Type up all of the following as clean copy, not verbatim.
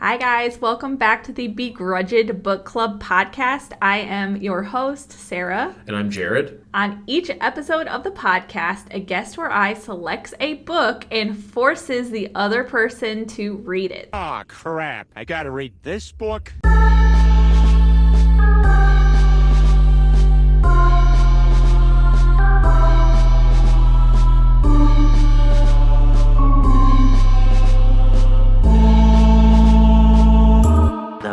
Hi guys, welcome back to the Begrudged Book Club podcast. I am your host, Sarah. And I'm Jared. On each episode of the podcast, a guest or I selects a book and forces the other person to read it. Aw, crap. I gotta read this book?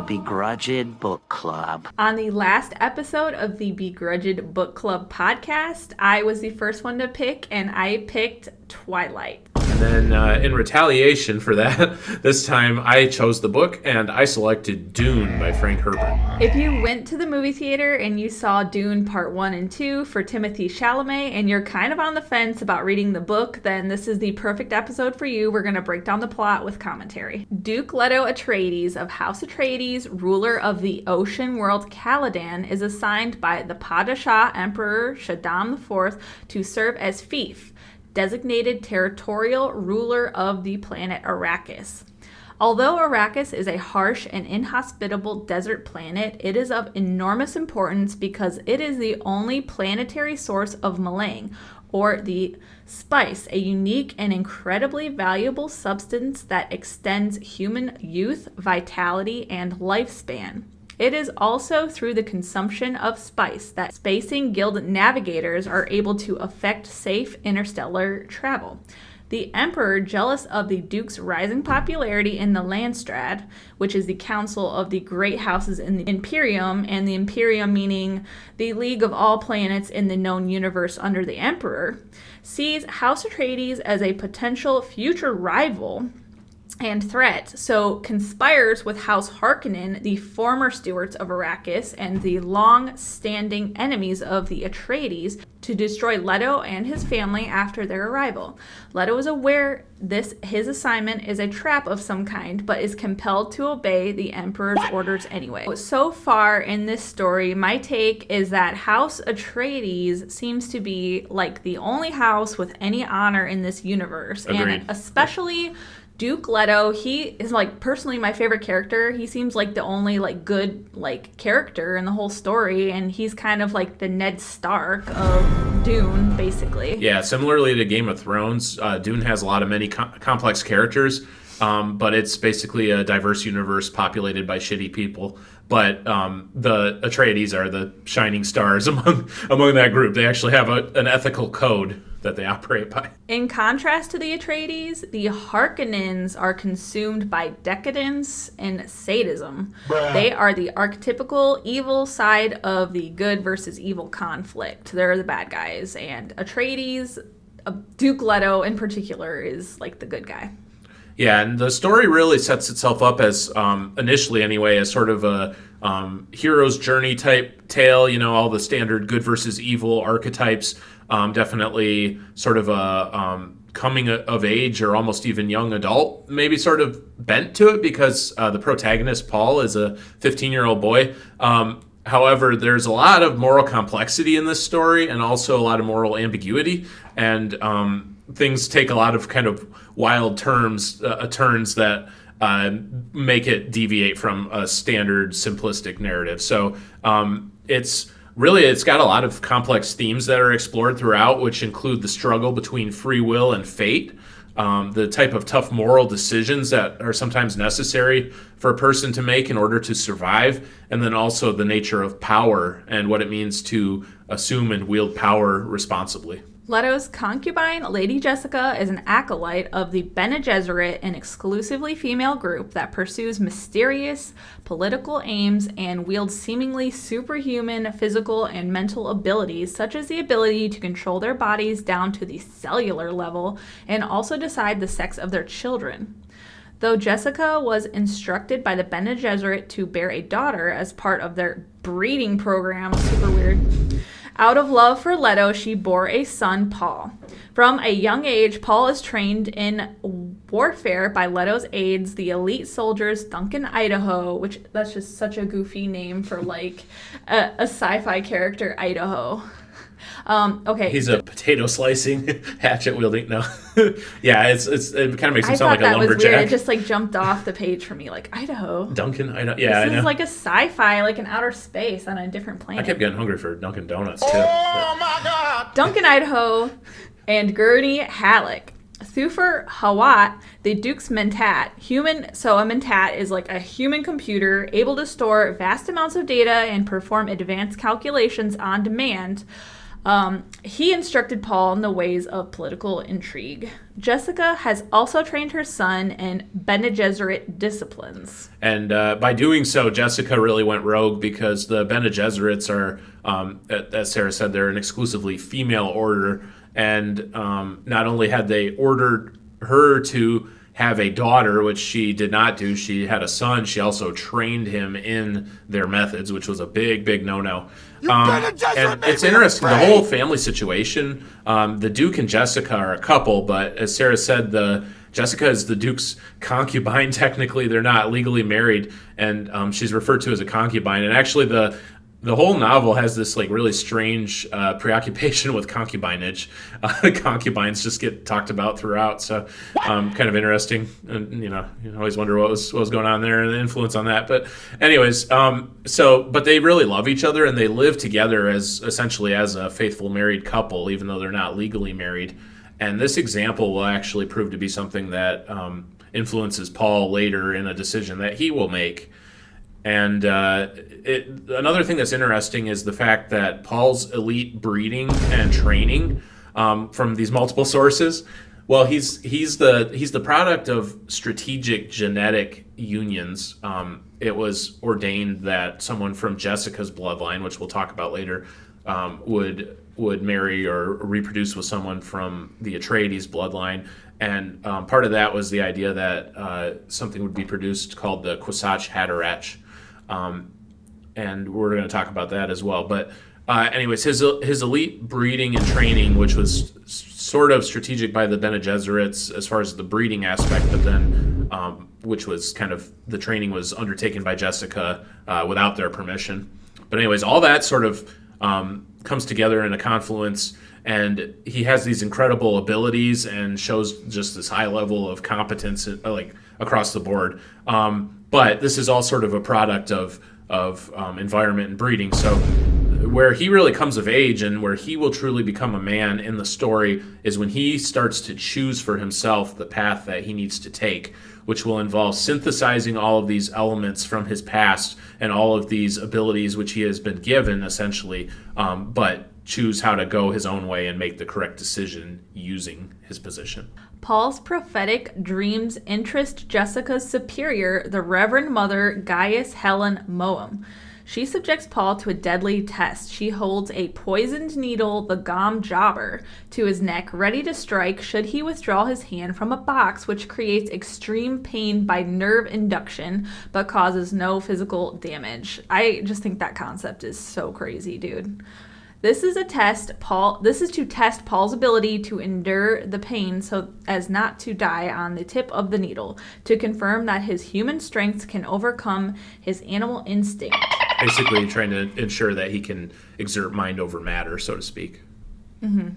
Begrudged Book Club. On the last episode of the Begrudged Book Club podcast, I was the first one to pick, and I picked Twilight. And then in retaliation for that, this time I chose the book and I selected Dune by Frank Herbert. If you went to the movie theater and you saw Dune Part 1 and 2 for Timothée Chalamet and you're kind of on the fence about reading the book, then this is the perfect episode for you. We're going to break down the plot with commentary. Duke Leto Atreides of House Atreides, ruler of the ocean world Caladan, is assigned by the Padishah Emperor Shaddam IV to serve as fief, designated territorial ruler of the planet Arrakis. Although Arrakis is a harsh and inhospitable desert planet, it is of enormous importance because it is the only planetary source of Malang, or the spice, a unique and incredibly valuable substance that extends human youth, vitality, and lifespan. It is also through the consumption of spice that Spacing Guild navigators are able to effect safe interstellar travel. The Emperor, jealous of the Duke's rising popularity in the Landstrad, which is the council of the great houses in the Imperium, and the Imperium meaning the League of all planets in the known universe under the Emperor, sees House Atreides as a potential future rival and threat, so conspires with House Harkonnen, the former stewards of Arrakis and the long-standing enemies of the Atreides, to destroy Leto and his family after their arrival. Leto is aware his assignment is a trap of some kind, but is compelled to obey the Emperor's orders anyway. So far in this story, my take is that House Atreides seems to be like the only house with any honor in this universe. Agreed. And especially Duke Leto, he is like personally my favorite character. He seems like the only like good like character in the whole story, and he's kind of like the Ned Stark of Dune, basically. Yeah, similarly to Game of Thrones, Dune has a lot of many complex characters, but it's basically a diverse universe populated by shitty people. But the Atreides are the shining stars among that group. They actually have an ethical code that they operate by. In contrast to the Atreides, the Harkonnens are consumed by decadence and sadism. They are the archetypical evil side of the good versus evil conflict. They're the bad guys, and Atreides, Duke Leto in particular, is like the good guy. Yeah, and the story really sets itself up as, initially anyway, as sort of a hero's journey type tale, you know, all the standard good versus evil archetypes, definitely sort of a coming of age or almost even young adult, maybe sort of bent to it because the protagonist, Paul, is a 15-year-old boy. However, there's a lot of moral complexity in this story and also a lot of moral ambiguity, and things take a lot of kind of wild turns that make it deviate from a standard simplistic narrative. So it's got a lot of complex themes that are explored throughout, which include the struggle between free will and fate, the type of tough moral decisions that are sometimes necessary for a person to make in order to survive, and then also the nature of power and what it means to assume and wield power responsibly. Leto's concubine, Lady Jessica, is an acolyte of the Bene Gesserit, an exclusively female group that pursues mysterious political aims and wields seemingly superhuman physical and mental abilities, such as the ability to control their bodies down to the cellular level and also decide the sex of their children. Though Jessica was instructed by the Bene Gesserit to bear a daughter as part of their breeding program, super weird, out of love for Leto, she bore a son, Paul. From a young age, Paul is trained in warfare by Leto's aides, the elite soldiers Duncan Idaho, which that's just such a goofy name for like a sci-fi character, Idaho. Okay. He's a potato slicing, hatchet wielding. No, yeah, it kind of makes him I sound thought like a that was weird. lumberjack. It just like jumped off the page for me, like Idaho. Duncan, I know. Yeah, I This know. is like a sci-fi, like an outer space on a different planet. I kept getting hungry for Dunkin' Donuts too. Oh my God! Duncan, Idaho, and Gurney Halleck. Thufir Hawat, the Duke's Mentat. So a Mentat is like a human computer able to store vast amounts of data and perform advanced calculations on demand. He instructed Paul in the ways of political intrigue. Jessica has also trained her son in Bene Gesserit disciplines. And by doing so, Jessica really went rogue because the Bene Gesserits are, as Sarah said, they're an exclusively female order. And not only had they ordered her to have a daughter, which she did not do, she had a son. She also trained him in their methods, which was a big, big no-no. And it's interesting, the whole family situation. The Duke and Jessica are a couple, but as Sarah said, Jessica is the Duke's concubine. Technically, they're not legally married, and she's referred to as a concubine. And actually, the whole novel has this like really strange preoccupation with concubinage. Concubines just get talked about throughout, so kind of interesting. And you always wonder what was going on there and the influence on that. But anyways, but they really love each other and they live together as essentially as a faithful married couple, even though they're not legally married. And this example will actually prove to be something that influences Paul later in a decision that he will make. And another thing that's interesting is the fact that Paul's elite breeding and training from these multiple sources. Well, he's the product of strategic genetic unions. It was ordained that someone from Jessica's bloodline, which we'll talk about later, would marry or reproduce with someone from the Atreides bloodline. And part of that was the idea that something would be produced called the Kwisatz Haderach. And we're going to talk about that as well. But anyways, his elite breeding and training, which was sort of strategic by the Bene Gesserits as far as the breeding aspect, but then which was kind of the training was undertaken by Jessica without their permission. But anyways, all that sort of comes together in a confluence, and he has these incredible abilities and shows just this high level of competence like across the board. But this is all sort of a product of environment and breeding. So where he really comes of age and where he will truly become a man in the story is when he starts to choose for himself the path that he needs to take, which will involve synthesizing all of these elements from his past and all of these abilities which he has been given, essentially, but choose how to go his own way and make the correct decision using his position. Paul's prophetic dreams interest Jessica's superior, the Reverend Mother Gaius Helen Moam. She subjects Paul to a deadly test. She holds a poisoned needle, the Gom Jobber, to his neck, ready to strike should he withdraw his hand from a box, which creates extreme pain by nerve induction, but causes no physical damage. I just think that concept is so crazy, dude. This is to test Paul's ability to endure the pain so as not to die on the tip of the needle, to confirm that his human strength can overcome his animal instinct. Basically trying to ensure that he can exert mind over matter, so to speak. Mm-hmm.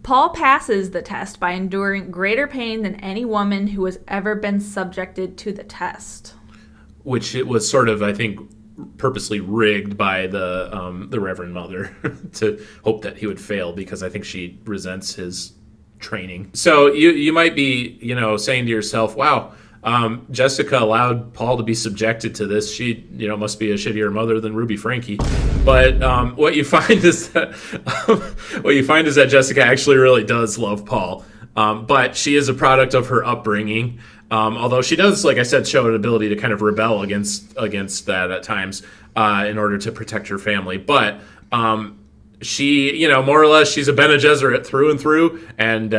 Paul passes the test by enduring greater pain than any woman who has ever been subjected to the test. Which it was sort of, I think, purposely rigged by the Reverend Mother to hope that he would fail, because I think she resents his training. So you might be, saying to yourself, wow, Jessica allowed Paul to be subjected to this. She, must be a shittier mother than Ruby Frankie. But what you find is that Jessica actually really does love Paul. But she is a product of her upbringing. Although she does, like I said, show an ability to kind of rebel against that at times in order to protect her family. But she, more or less, she's a Bene Gesserit through and through. And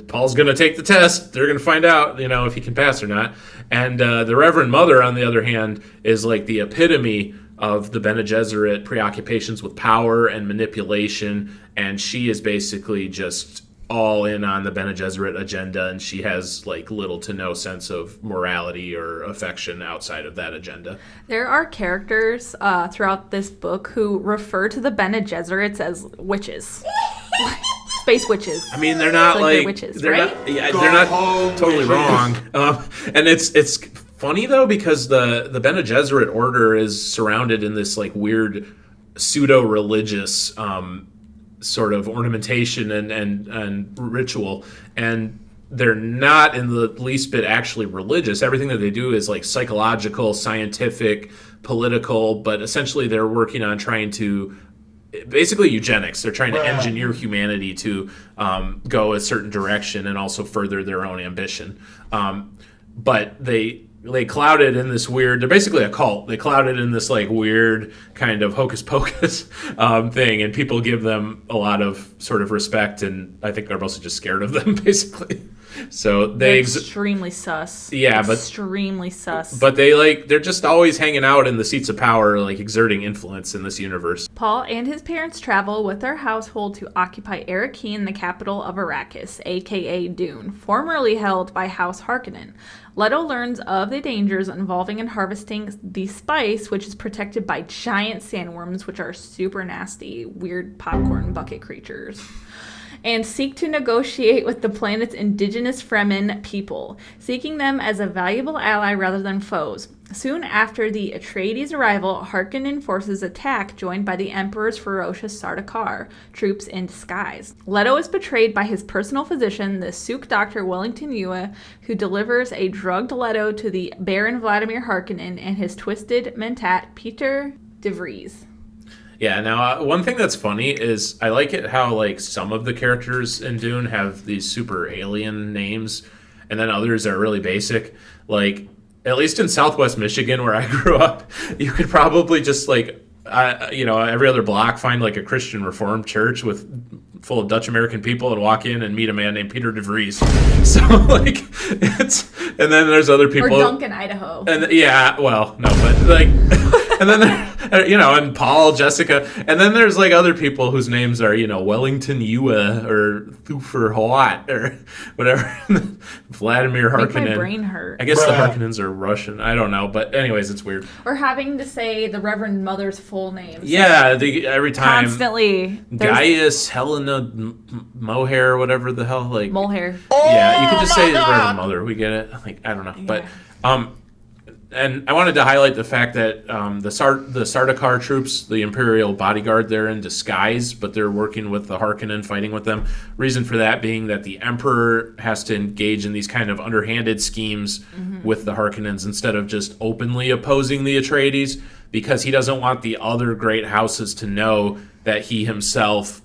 Paul's going to take the test. They're going to find out, if he can pass or not. And the Reverend Mother, on the other hand, is like the epitome of the Bene Gesserit preoccupations with power and manipulation. And she is basically just all in on the Bene Gesserit agenda, and she has like little to no sense of morality or affection outside of that agenda. There are characters throughout this book who refer to the Bene Gesserits as witches. Space witches. I mean, they're not they're witches, right? They're not totally wrong. And it's funny though, because the Bene Gesserit order is surrounded in this like weird pseudo-religious sort of ornamentation and ritual, and they're not in the least bit actually religious. Everything that they do is like psychological, scientific, political, but essentially they're working on trying to basically eugenics. They're trying to engineer humanity to go a certain direction and also further their own ambition. But they cloud it in this weird, they're basically a cult. They cloud it in this like weird kind of hocus pocus thing, and people give them a lot of sort of respect, and I think they're mostly just scared of them, basically. So they're extremely sus. Yeah, but extremely sus. But they're just always hanging out in the seats of power, like exerting influence in this universe. Paul and his parents travel with their household to occupy Arrakeen, the capital of Arrakis, aka Dune, formerly held by House Harkonnen. Leto learns of the dangers involving in harvesting the spice, which is protected by giant sandworms, which are super nasty, weird popcorn bucket creatures, and seek to negotiate with the planet's indigenous Fremen people, seeking them as a valuable ally rather than foes. Soon after the Atreides' arrival, Harkonnen forces attack, joined by the Emperor's ferocious Sardaukar troops in disguise. Leto is betrayed by his personal physician, the Suk Doctor Wellington Yueh, who delivers a drugged Leto to the Baron Vladimir Harkonnen and his twisted mentat, Peter de Vries. Yeah, now one thing that's funny is I like it how like some of the characters in Dune have these super alien names, and then others are really basic. Like, at least in Southwest Michigan where I grew up, you could probably just like, every other block find like a Christian Reformed church full of Dutch American people and walk in and meet a man named Peter de Vries. So like and then there's other people. Or Duncan, Idaho. And yeah, well, no, but like, and then and Paul, Jessica, and then there's like other people whose names are, Wellington Yueh or Thufir Hawat or whatever. Vladimir Harkonnen. Make my brain hurt. I guess the Harkonnens are Russian. I don't know, but anyways, it's weird. Or having to say the Reverend Mother's full name. Yeah, every time. Constantly. Gaius, Helena, Mohair, whatever the hell, like Molehair. Yeah, you could just say Reverend Mother. We get it. Like, I don't know, but and I wanted to highlight the fact that the Sardaukar troops, the Imperial bodyguard, they're in disguise, but they're working with the Harkonnen, fighting with them. Reason for that being that the Emperor has to engage in these kind of underhanded schemes with the Harkonnens instead of just openly opposing the Atreides, because he doesn't want the other great houses to know that he himself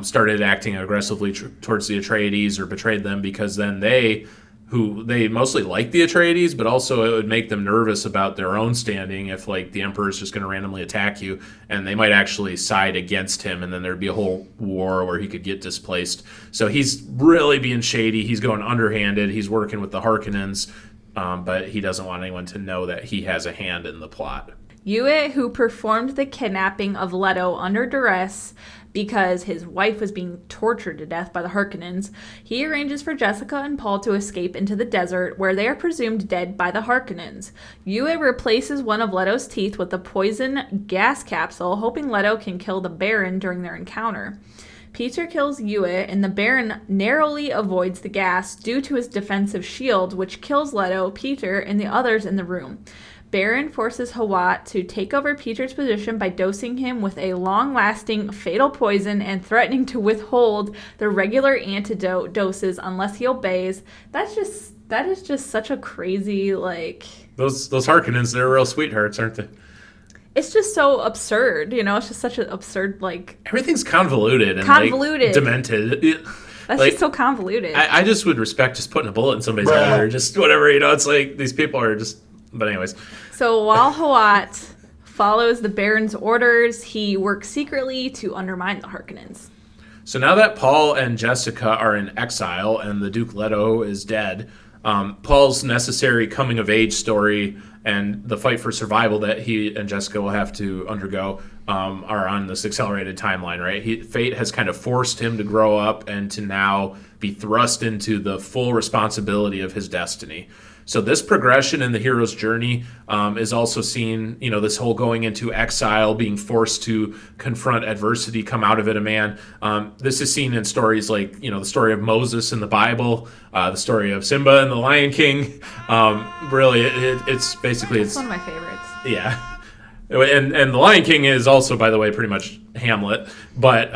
started acting aggressively towards the Atreides or betrayed them, because then they mostly like the Atreides, but also it would make them nervous about their own standing if like the Emperor's just going to randomly attack you, and they might actually side against him, and then there'd be a whole war where he could get displaced. So he's really being shady. He's going underhanded. He's working with the Harkonnens, but he doesn't want anyone to know that he has a hand in the plot. Yueh, who performed the kidnapping of Leto under duress because his wife was being tortured to death by the Harkonnens, he arranges for Jessica and Paul to escape into the desert, where they are presumed dead by the Harkonnens. Yueh replaces one of Leto's teeth with a poison gas capsule, hoping Leto can kill the Baron during their encounter. Peter kills Yueh, and the Baron narrowly avoids the gas due to his defensive shield, which kills Leto, Peter, and the others in the room. Baron forces Hawat to take over Peter's position by dosing him with a long-lasting fatal poison and threatening to withhold the regular antidote doses unless he obeys. That is just such a crazy, like... Those Harkonnens, they're real sweethearts, aren't they? It's just so absurd, It's just such an absurd, like... Everything's convoluted and like, demented. That's just so convoluted. I just would respect just putting a bullet in somebody's head or just whatever, It's like these people are just... But anyways. So while Hawat follows the Baron's orders, he works secretly to undermine the Harkonnens. So now that Paul and Jessica are in exile and the Duke Leto is dead, Paul's necessary coming-of-age story and the fight for survival that he and Jessica will have to undergo are on this accelerated timeline, right? Fate has kind of forced him to grow up and to now be thrust into the full responsibility of his destiny. So this progression in the hero's journey is also seen, this whole going into exile, being forced to confront adversity, come out of it a man. This is seen in stories like, the story of Moses in the Bible, the story of Simba and the Lion King. Really, it's basically... It's one of my favorites. Yeah. And the Lion King is also, by the way, pretty much Hamlet, but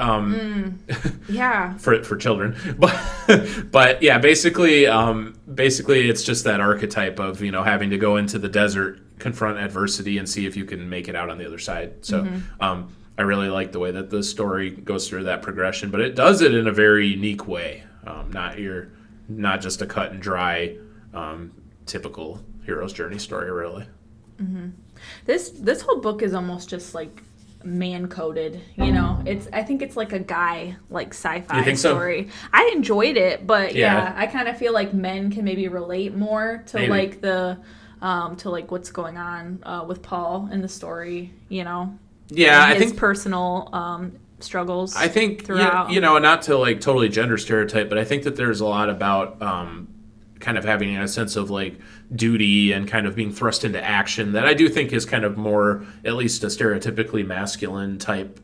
Yeah. for children. But yeah, basically it's just that archetype of having to go into the desert, confront adversity, and see if you can make it out on the other side. So I really like the way that the story goes through that progression, but it does it in a very unique way. Not just a cut and dry typical hero's journey story, really. Mm-hmm. This whole book is almost just like man coded, I think it's like a guy like sci-fi You think so? story. I enjoyed it, but yeah I kind of feel like men can maybe relate more to Maybe. like the to like what's going on with Paul in the story, Yeah, and I his think personal struggles. I think throughout. not to like totally gender stereotype, but I think that there's a lot about kind of having a sense of like duty and kind of being thrust into action that I do think is kind of more, at least a stereotypically masculine type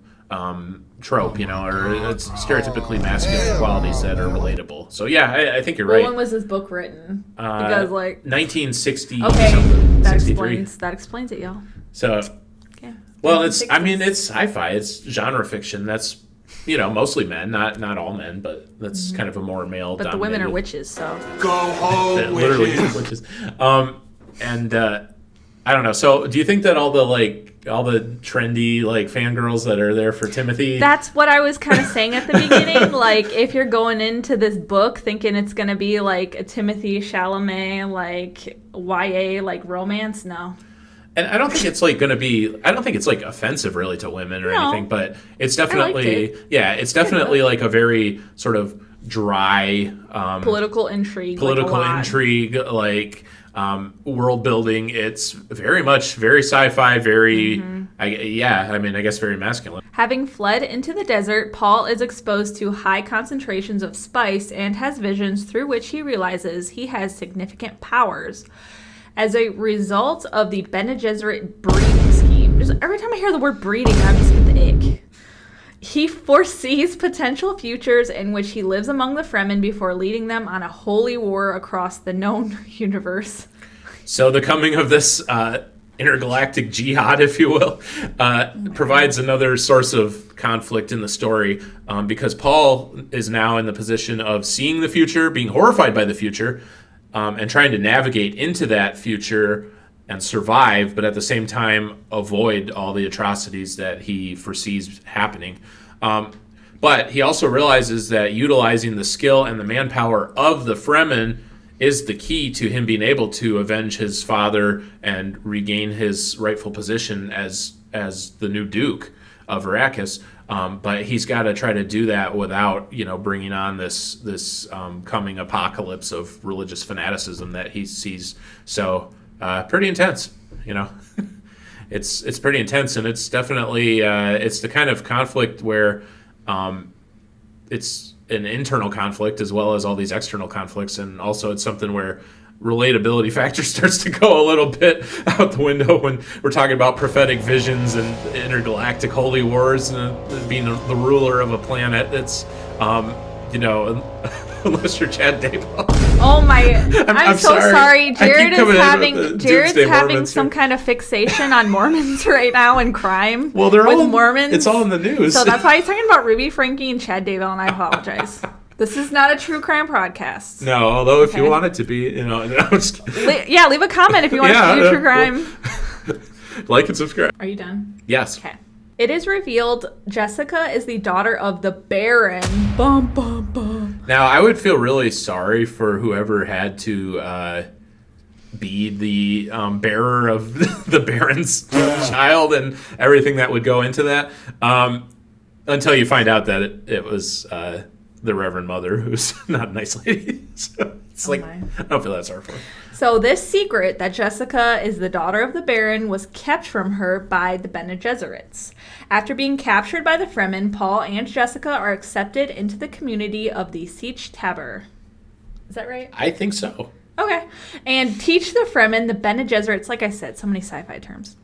trope, or it's stereotypically masculine qualities that are relatable. So yeah, I think you're right. When was this book written? Because like 1960 okay, something, that 63. explains it, y'all. So Okay. well, it's sci-fi, it's genre fiction. That's mostly men, not all men, but that's kind of a more male. But the women are witches, so Go home, literally witches. witches. And I don't know. So, do you think that all the trendy like fangirls that are there for Timothy? that's what I was kind of saying at the beginning. Like, if you're going into this book thinking it's gonna be like a Timothy Chalamet like YA like romance, no. And I don't think it's like going to be. I don't think it's like offensive really to women or No. anything. But it's definitely, liked it's definitely like a very sort of dry Political intrigue. political like a lot. intrigue, like world building. It's very much very sci-fi, very I guess very masculine. Having fled into the desert, Paul is exposed to high concentrations of spice and has visions through which he realizes he has significant powers. As a result of the Bene Gesserit breeding scheme, just every time I hear the word breeding, I just get the ick. He foresees potential futures in which he lives among the Fremen before leading them on a holy war across the known universe. So the coming of this intergalactic jihad, if you will, provides another source of conflict in the story because Paul is now in the position of seeing the future, being horrified by the future, and trying to navigate into that future and survive, but at the same time avoid all the atrocities that he foresees happening. But he also realizes that utilizing the skill and the manpower of the Fremen is the key to him being able to avenge his father and regain his rightful position as the new Duke of Arrakis. But he's got to try to do that without, bringing on this coming apocalypse of religious fanaticism that he sees. So pretty intense, It's pretty intense, and it's definitely it's the kind of conflict where it's an internal conflict as well as all these external conflicts, and also it's something where relatability factor starts to go a little bit out the window when we're talking about prophetic visions and intergalactic holy wars and being the ruler of a planet. It's unless you're Chad Daybell. Oh my! I'm so sorry. sorry. I Jared keep coming is in having with the Jared's Doomsday having Mormons some here. kind of fixation on Mormons right now and crime. Well, they're with all Mormons. It's all in the news. So that's why he's talking about Ruby Frankie and Chad Daybell, and I apologize. This is not a true crime podcast. No, although if you Okay. want it to be, no, I'm just kidding. Leave a comment if you want to do true crime. Like and subscribe. Are you done? Yes. Okay. It is revealed Jessica is the daughter of the Baron. Bum, bum, bum. Now, I would feel really sorry for whoever had to be the bearer of the Baron's child and everything that would go into that. Until you find out that it was the Reverend Mother, who's not a nice lady. So it's like, my. I don't feel that sorry for her. So this secret that Jessica is the daughter of the Baron was kept from her by the Bene Gesserits. After being captured by the Fremen, Paul and Jessica are accepted into the community of the Sietch Tabor. Is that right? I think so. Okay. And teach the Fremen, the Bene Gesserits, like I said, so many sci-fi terms.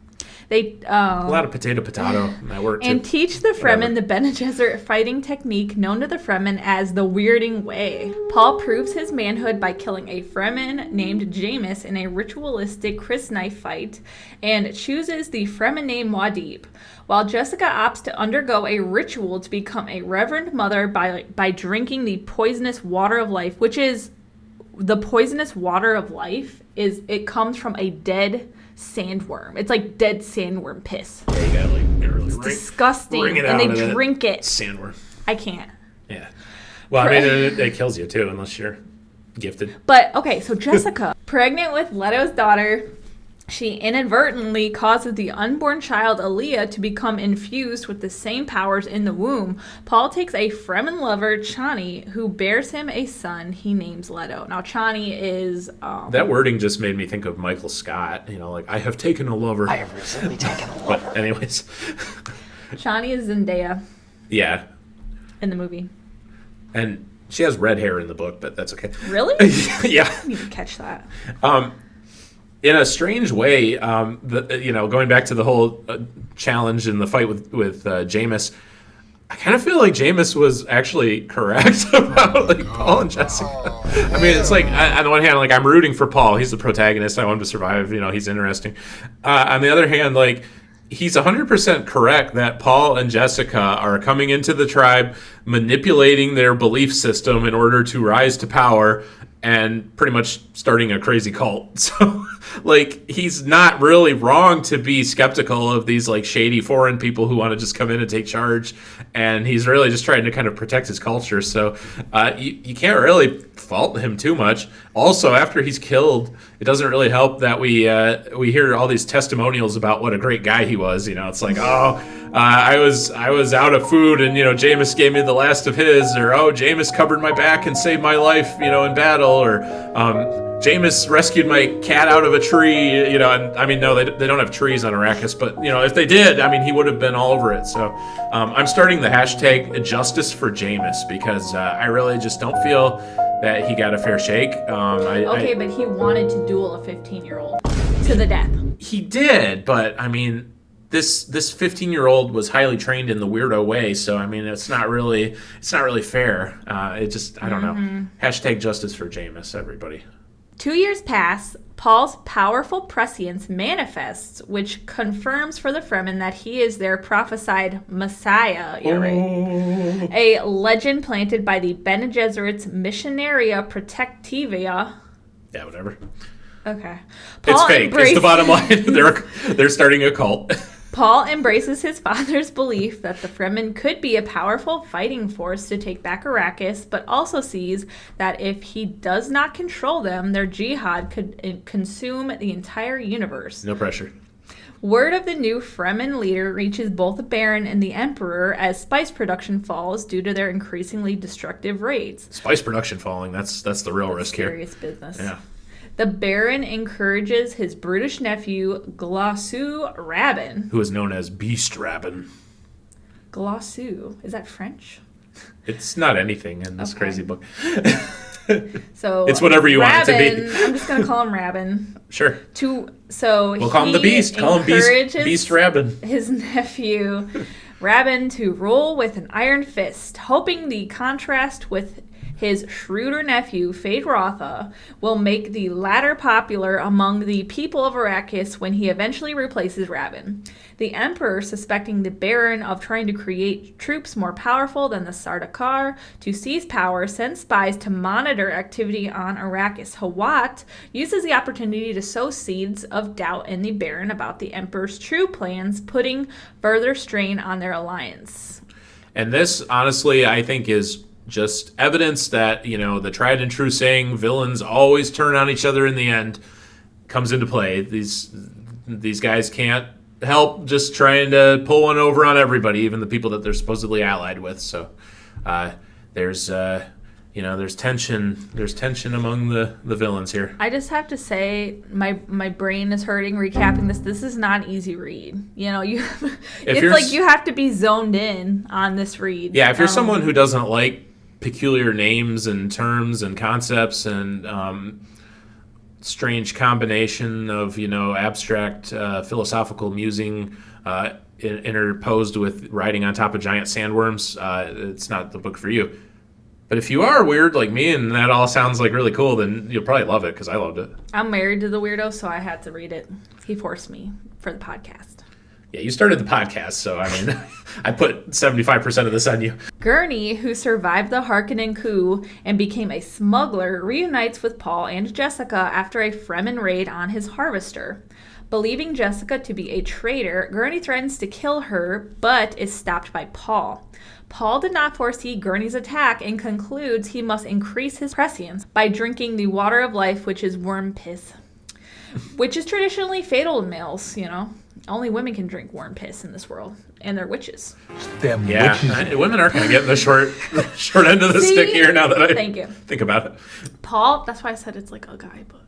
They A lot of potato in that word, too. and teach the Whatever. Fremen the Bene Gesserit fighting technique known to the Fremen as the Weirding Way. Paul proves his manhood by killing a Fremen named Jameis in a ritualistic crysknife fight and chooses the Fremen name Muad'Dib, while Jessica opts to undergo a ritual to become a Reverend Mother by drinking the poisonous water of life, which is the poisonous water of life it comes from a dead sandworm. It's like dead sandworm piss. Yeah, you gotta really Disgusting. wring it And out they of drink it. Sandworm. I can't. Yeah. Well, I mean, it kills you too, unless you're gifted. But okay, so Jessica, pregnant with Leto's daughter, she inadvertently causes the unborn child Aaliyah to become infused with the same powers in the womb. Paul takes a Fremen lover, Chani, who bears him a son he names Leto. Now, Chani is... That wording just made me think of Michael Scott. You know, like, I have taken a lover. I have recently taken a look. But anyways. Chani is Zendaya Yeah. in the movie. And she has red hair in the book, but that's okay. Really? Yeah. I need to catch that. In a strange way, going back to the whole challenge in the fight with Jameis, I kind of feel like Jameis was actually correct about like Paul and Jessica. I mean, it's like on the one hand, like I'm rooting for Paul. He's the protagonist. I want him to survive. You know, he's interesting. On the other hand, like he's 100% correct that Paul and Jessica are coming into the tribe, manipulating their belief system in order to rise to power and pretty much starting a crazy cult. So, like, he's not really wrong to be skeptical of these, like, shady foreign people who want to just come in and take charge. And he's really just trying to kind of protect his culture. So, you can't really fault him too much. Also, after he's killed, it doesn't really help that we hear all these testimonials about what a great guy he was. You know, it's like, I was out of food, and Jameis gave me the last of his, or Jameis covered my back and saved my life, in battle, or Jameis rescued my cat out of a tree, and I mean, no, they don't have trees on Arrakis, but if they did, I mean, he would have been all over it. So I'm starting the hashtag Justice for Jameis because I really just don't feel that he got a fair shake. But he wanted to duel a 15-year-old to the death. He did, but I mean, this 15-year-old was highly trained in the weirdo way, so I mean, it's not really fair. I don't know. Hashtag Justice for Jameis, everybody. 2 years pass. Paul's powerful prescience manifests, which confirms for the Fremen that he is their prophesied Messiah. You're right. A legend planted by the Bene Gesserit's Missionaria Protectiva. Yeah, whatever. Okay. It's fake. It's the bottom line. They're starting a cult. Paul embraces his father's belief that the Fremen could be a powerful fighting force to take back Arrakis, but also sees that if he does not control them, their jihad could consume the entire universe. No pressure. Word of the new Fremen leader reaches both the Baron and the Emperor as spice production falls due to their increasingly destructive raids. Spice production falling, that's the real risk here. Serious business. Yeah. The Baron encourages his brutish nephew, Glossu Rabin. Who is known as Beast Rabin. Glossu. Is that French? It's not anything in this crazy book. So it's whatever you want it to be. I'm just going to call him Rabin. Sure. We'll call him the Beast. Call him Beast Rabin. His nephew, Rabin, to rule with an iron fist, hoping the contrast with his shrewder nephew, Feyd-Rautha, will make the latter popular among the people of Arrakis when he eventually replaces Rabin. The Emperor, suspecting the Baron of trying to create troops more powerful than the Sardaukar to seize power, sends spies to monitor activity on Arrakis. Hawat uses the opportunity to sow seeds of doubt in the Baron about the Emperor's true plans, putting further strain on their alliance. And this, honestly, I think is just evidence that, the tried and true saying, villains always turn on each other in the end, comes into play. These guys can't help just trying to pull one over on everybody, even the people that they're supposedly allied with. So there's there's tension among the villains here. I just have to say, my brain is hurting recapping this. This is not an easy read. You have to be zoned in on this read. Yeah, if you're someone who doesn't like peculiar names and terms and concepts and strange combination of abstract philosophical musing interposed with riding on top of giant sandworms, it's not the book for you. But if you are weird like me and that all sounds like really cool, then you'll probably love it, because I loved it. I'm married to the weirdo, so I had to read it. He forced me for the podcast. Yeah, you started the podcast, so I mean, I put 75% of this on you. Gurney, who survived the Harkonnen coup and became a smuggler, reunites with Paul and Jessica after a Fremen raid on his harvester. Believing Jessica to be a traitor, Gurney threatens to kill her, but is stopped by Paul. Paul did not foresee Gurney's attack and concludes he must increase his prescience by drinking the water of life, which is worm piss, which is traditionally fatal to males, Only women can drink worm piss in this world, and they're witches. Damn witches. Women are kind of getting the short end of the stick here now that I think about it. Paul, that's why I said it's like a guy book.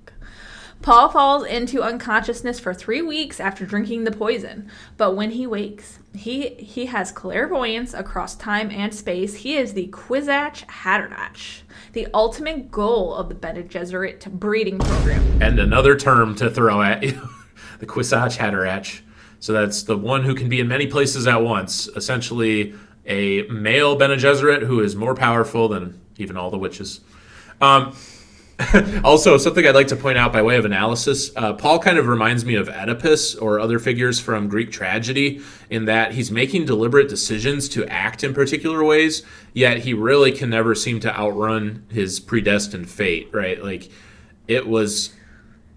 Paul falls into unconsciousness for 3 weeks after drinking the poison, but when he wakes, he has clairvoyance across time and space. He is the Kwisatz Haderach, the ultimate goal of the Bene Gesserit breeding program. And another term to throw at you, the Kwisatz Haderach. So that's the one who can be in many places at once, essentially a male Bene Gesserit who is more powerful than even all the witches. Also, something I'd like to point out by way of analysis, Paul kind of reminds me of Oedipus or other figures from Greek tragedy in that he's making deliberate decisions to act in particular ways, yet he really can never seem to outrun his predestined fate, right? Like, it was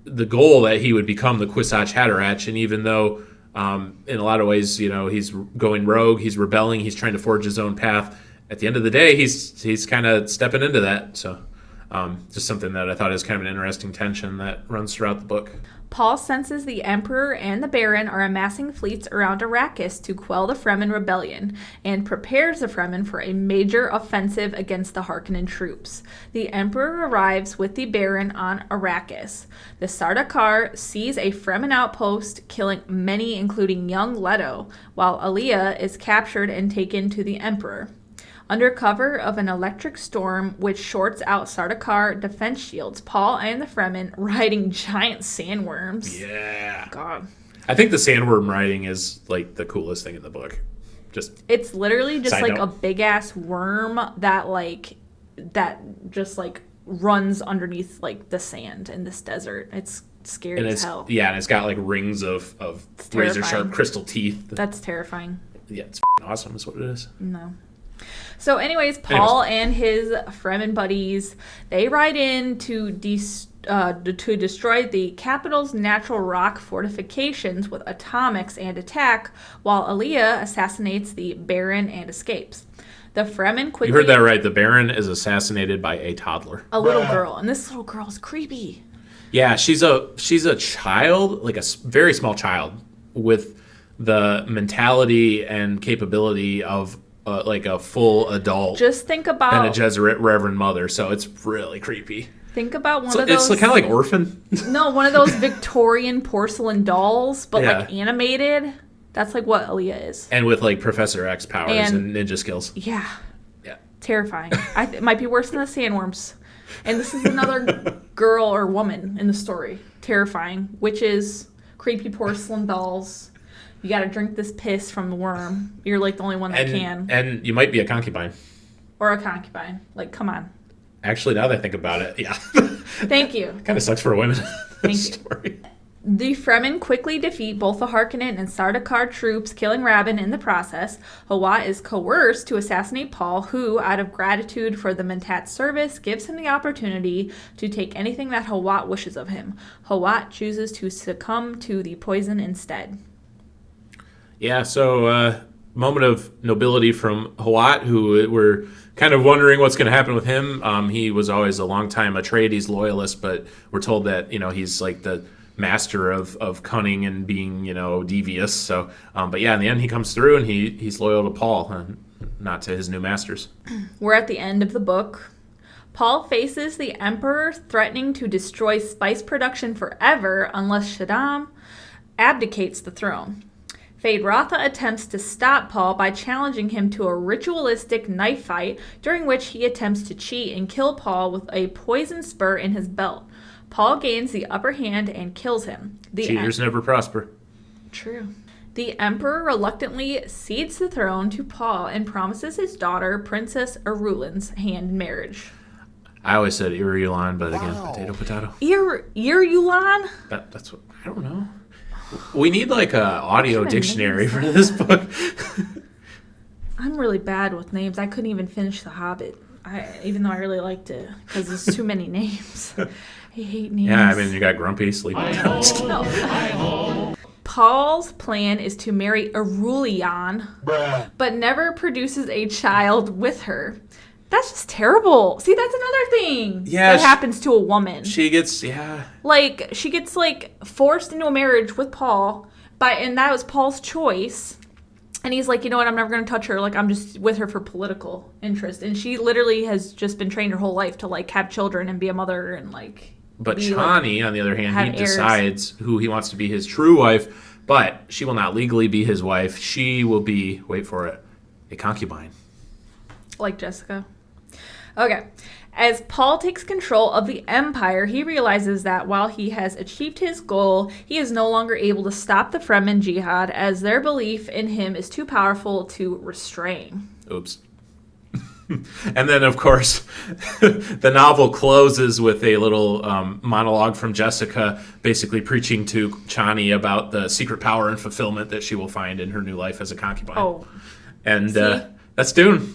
the goal that he would become the Kwisatz Haderach, and even though in a lot of ways, he's going rogue, he's rebelling, he's trying to forge his own path, at the end of the day, he's kind of stepping into that, so... just something that I thought is kind of an interesting tension that runs throughout the book. Paul senses the Emperor and the Baron are amassing fleets around Arrakis to quell the Fremen rebellion, and prepares the Fremen for a major offensive against the Harkonnen troops. The Emperor arrives with the Baron on Arrakis. The Sardaukar seize a Fremen outpost, killing many, including young Leto, while Alia is captured and taken to the Emperor. Under cover of an electric storm which shorts out Sardaukar defense shields, Paul and the Fremen riding giant sandworms. Yeah. God. I think the sandworm riding is like the coolest thing in the book. It's literally just like note. a big ass worm that just runs underneath like the sand in this desert. It's scary as hell. Yeah, and it's got like rings of razor sharp crystal teeth. That's terrifying. Yeah, it's awesome is what it is. No. So anyways, Paul and his Fremen buddies, they ride in to destroy the capital's natural rock fortifications with atomics and attack, while Alia assassinates the Baron and escapes. The Fremen quickly... You heard that right. The Baron is assassinated by a toddler. A little girl. And this little girl is creepy. Yeah, she's a child, like a very small child, with the mentality and capability of like a full adult. Just think about... And a Gesserit Reverend Mother, so it's really creepy. Think about one of those... It's kind of like Orphan. No, one of those Victorian porcelain dolls, but like animated. That's like what Aaliyah is. And with like Professor X powers and ninja skills. Yeah. Yeah. Terrifying. It might be worse than the sandworms. And this is another girl or woman in the story. Terrifying. Witches, creepy porcelain dolls. You got to drink this piss from the worm. You're like the only one that can. And you might be a concubine. Or a concubine. Like, come on. Actually, now that I think about it, yeah. Thank you. Kind of sucks for a women. Thank story. You. The Fremen quickly defeat both the Harkonnen and Sardaukar troops, killing Rabban in the process. Hawat is coerced to assassinate Paul, who, out of gratitude for the Mentat's service, gives him the opportunity to take anything that Hawat wishes of him. Hawat chooses to succumb to the poison instead. Yeah, so moment of nobility from Hawat, who we're kind of wondering what's going to happen with him. He was always a long-time Atreides loyalist, but we're told that, he's like the master of cunning and being, devious. So, but yeah, in the end, he comes through and he's loyal to Paul. not to his new masters. We're at the end of the book. Paul faces the Emperor threatening to destroy spice production forever unless Shaddam abdicates the throne. Feyd-Rautha attempts to stop Paul by challenging him to a ritualistic knife fight during which he attempts to cheat and kill Paul with a poison spur in his belt. Paul gains the upper hand and kills him. Cheaters never prosper. True. The Emperor reluctantly cedes the throne to Paul and promises his daughter, Princess Irulan's hand in marriage. I always said Irulan, but again, potato. Irulan? That's what, I don't know. We need like a audio dictionary for this book. I'm really bad with names. I couldn't even finish The Hobbit, even though I really liked it, because there's too many names. I hate names. Yeah, I mean, you got Grumpy, Sleepy. Paul's plan is to marry Irulan, but never produces a child with her. That's just terrible. See, that's another thing that happens to a woman. She gets, forced into a marriage with Paul, and that was Paul's choice. And he's like, you know what, I'm never going to touch her. Like, I'm just with her for political interest. And she literally has just been trained her whole life to, like, have children and be a mother and, like... But Chani, on the other hand, he decides who he wants to be his true wife, but she will not legally be his wife. She will be, wait for it, a concubine. Like Jessica. Okay. As Paul takes control of the Empire, he realizes that while he has achieved his goal, he is no longer able to stop the Fremen Jihad, as their belief in him is too powerful to restrain. Oops. And then, of course, the novel closes with a little monologue from Jessica, basically preaching to Chani about the secret power and fulfillment that she will find in her new life as a concubine. Oh. And that's Dune.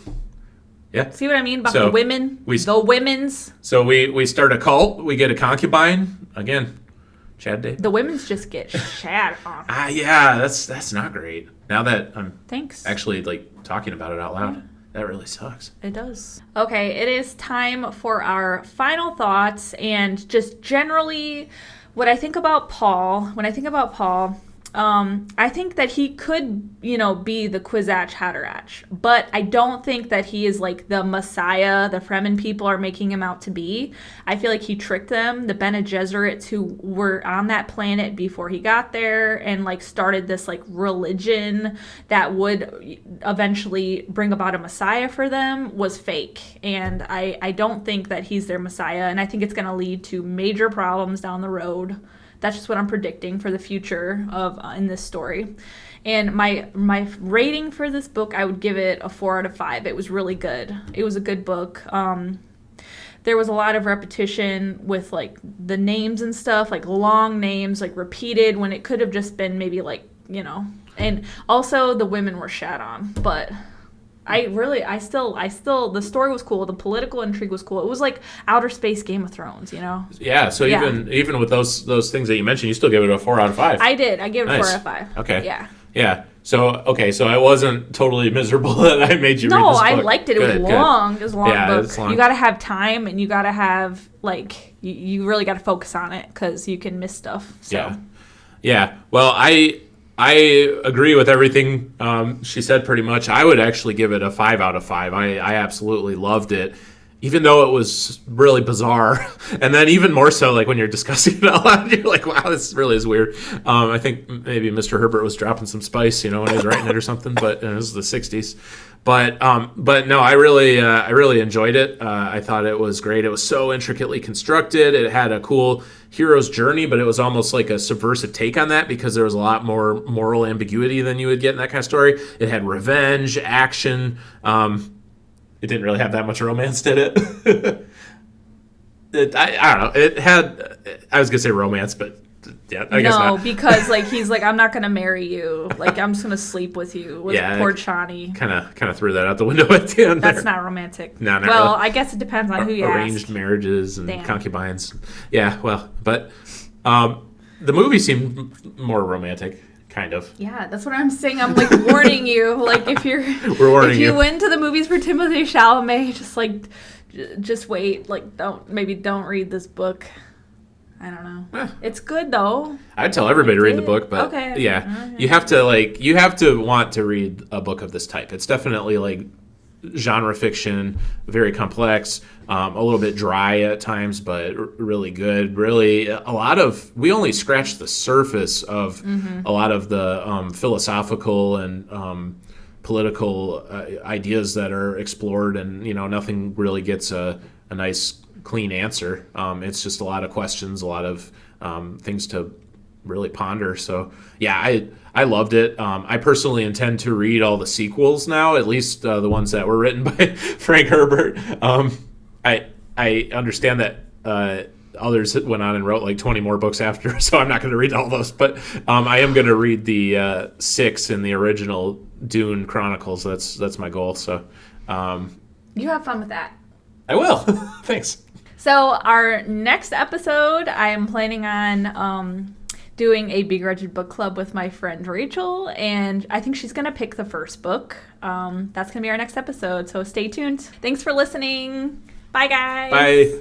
Yeah. See what I mean about the women? The women's. So we start a cult. We get a concubine. Again, Chad Day. The women's just get shat on. Yeah, that's not great. Now that I'm actually like talking about it out loud. Yeah. That really sucks. It does. Okay, it is time for our final thoughts and just generally what I think about Paul. When I think about Paul, I think that he could, be the Kwisatz Haderach, but I don't think that he is like the Messiah the Fremen people are making him out to be. I feel like he tricked them, the Bene Gesserits who were on that planet before he got there, and like started this like religion that would eventually bring about a Messiah for them was fake. And I don't think that he's their Messiah, and I think it's going to lead to major problems down the road. That's just what I'm predicting for the future of in this story. And my rating for this book, I would give it a 4 out of 5. It was really good. It was a good book. There was a lot of repetition with like the names and stuff, like long names, like repeated when it could have just been maybe like, and also the women were shat on, but I still, the story was cool. The political intrigue was cool. It was like outer space Game of Thrones, Yeah. So even with those things that you mentioned, you still give it a 4 out of 5. I did. I gave it a 4 out of 5. Okay. Yeah. Yeah. So I wasn't totally miserable that I made you read this book. No, I liked it. It was long. It was a long book. It's long. You got to have time, and you got to have you really got to focus on it because you can miss stuff. So. Yeah. Yeah. Well, I agree with everything she said pretty much. I would actually give it a 5 out of 5. I absolutely loved it, even though it was really bizarre. And then even more so, like when you're discussing it out loud, you're like, wow, this really is weird. I think maybe Mr. Herbert was dropping some spice, when he was writing it or something, but it was the 60s. But no, I really enjoyed it. I thought it was great. It was so intricately constructed. It had a cool hero's journey, but it was almost like a subversive take on that because there was a lot more moral ambiguity than you would get in that kind of story. It had revenge, action. It didn't really have that much romance, did it? I don't know. It had, I was going to say romance, but yeah, I guess not. No, because he's like, I'm not going to marry you. Like, I'm just going to sleep with you. With poor Chani. Kind of threw that out the window at the end. That's not romantic. No, not well, really. I guess it depends on who you Arranged ask. marriages and concubines. Yeah, well, but the movie seemed more romantic. Kind of. Yeah, that's what I'm saying. I'm like warning you. Like if you went to the movies for Timothée Chalamet, just wait. Like don't read this book. I don't know. It's good though. I'd tell everybody to read the book, but okay. You have to want to read a book of this type. It's definitely genre fiction, very complex, a little bit dry at times, but really good. Really, we only scratched the surface of a lot of the philosophical and political ideas that are explored, and nothing really gets a nice clean answer. It's just a lot of questions, a lot of things to really ponder. So yeah, I loved it. I personally intend to read all the sequels now, at least the ones that were written by Frank Herbert. I understand that others went on and wrote like 20 more books after, so I'm not going to read all those, but I am going to read the 6 in the original Dune Chronicles. That's my goal. So You have fun with that. I will. Thanks. So our next episode, I am planning on doing a Begrudged book club with my friend Rachel, and I think she's going to pick the first book. That's going to be our next episode, so stay tuned. Thanks for listening. Bye, guys. Bye.